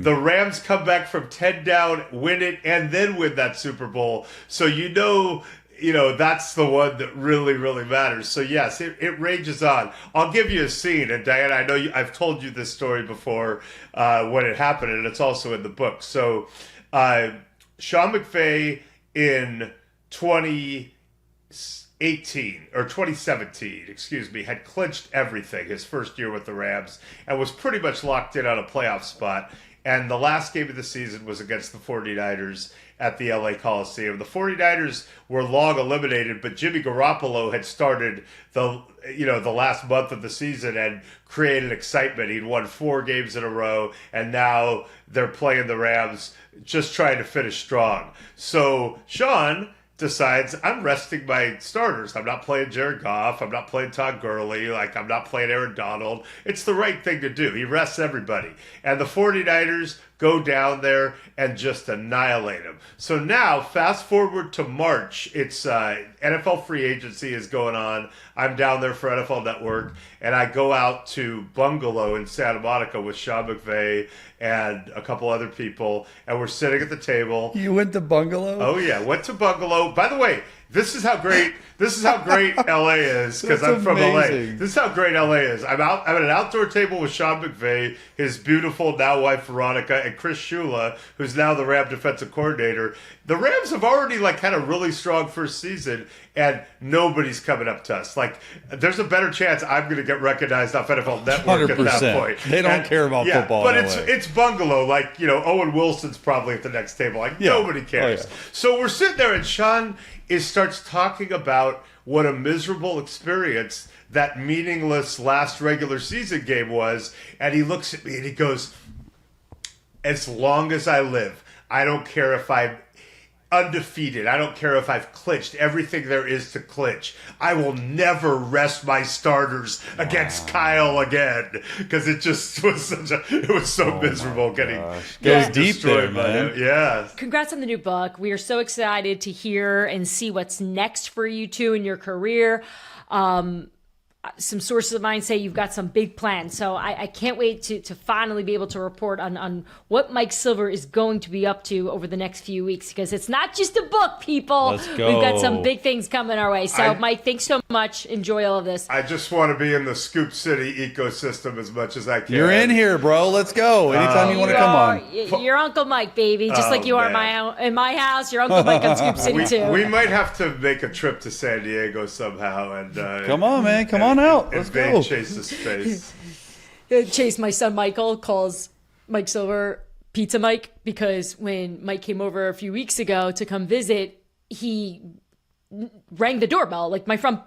the Rams come back from 10 down, win it, and then win that Super Bowl. So that's the one that really, really matters. So yes, it rages on. I'll give you a scene, and Diana, I know I've told you this story before when it happened, and it's also in the book. So Sean McVay in 2017, had clinched everything his first year with the Rams and was pretty much locked in on a playoff spot. And the last game of the season was against the 49ers at the LA Coliseum. The 49ers were long eliminated, but Jimmy Garoppolo had started the last month of the season and created excitement. He'd won 4 games in a row, and now they're playing the Rams, just trying to finish strong. So Sean decides, I'm resting my starters. I'm not playing Jared Goff. I'm not playing Todd Gurley. I'm not playing Aaron Donald. It's the right thing to do. He rests everybody. And the 49ers go down there and just annihilate them. So now, fast forward to March, it's NFL free agency is going on. I'm down there for NFL Network, and I go out to Bungalow in Santa Monica with Sean McVay and a couple other people, and we're sitting at the table. You went to Bungalow? Oh yeah, went to Bungalow. By the way, this is how great LA is, because That's I'm from LA. amazing. This is how great LA is. I'm at an outdoor table with Sean McVay, his beautiful now wife Veronica, and Chris Shula, who's now the Ram defensive coordinator. The Rams have already had a really strong first season, and nobody's coming up to us. There's a better chance I'm going to get recognized off NFL Network at that 100%. point. They don't care about football But in it's LA. it's Bungalow. Owen Wilson's probably at the next table. Nobody cares. Oh, yeah. So we're sitting there, and Sean starts talking about what a miserable experience that meaningless last regular season game was. And he looks at me and he goes, as long as I live, I don't care if I'm undefeated. I don't care if I've clinched everything there is to clinch. I will never rest my starters against Kyle again, because it just was so miserable getting Goes deep destroyed there, by man. him. Yeah. Congrats on the new book. We are so excited to hear and see what's next for you two in your career. Some sources of mine say you've got some big plans. So I can't wait to finally be able to report on what Mike Silver is going to be up to over the next few weeks, because it's not just a book, people. Let's go. We've got some big things coming our way. So, Mike, thanks so much. Enjoy all of this. I just want to be in the Scoop City ecosystem as much as I can. You're in here, bro. Let's go. Anytime you want to come on. You're Uncle Mike, baby. Just like you are in my house. You're Uncle Mike on Scoop City, too. We might have to make a trip to San Diego somehow. And Come on, man. Come on out. Let's go. Chase's face. Chase, my son Michael, calls Mike Silver Pizza Mike, because when Mike came over a few weeks ago to come visit, he rang the doorbell, like my front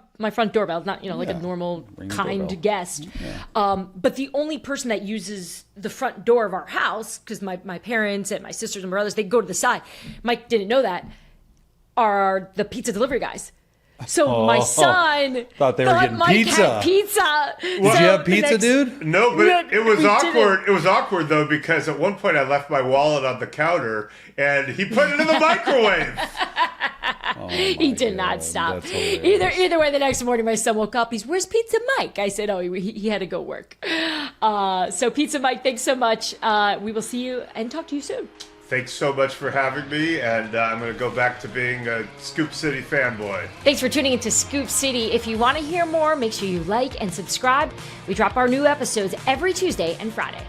doorbell, not a normal kind doorbell. guest. But the only person that uses the front door of our house, because my parents and my sisters and brothers, they go to the side. Mike didn't know that, are the pizza delivery guys. So my son thought they were getting Mike pizza. had pizza. Did you have pizza, dude? No, but it was we awkward. didn't. It was awkward, though, because at one point I left my wallet on the counter, and he put it in the microwave. He did not stop. That's hilarious. Either way, the next morning my son woke up. Where's Pizza Mike? I said, he had to go work. So Pizza Mike, thanks so much. We will see you and talk to you soon. Thanks so much for having me, and I'm going to go back to being a Scoop City fanboy. Thanks for tuning into Scoop City. If you want to hear more, make sure you like and subscribe. We drop our new episodes every Tuesday and Friday.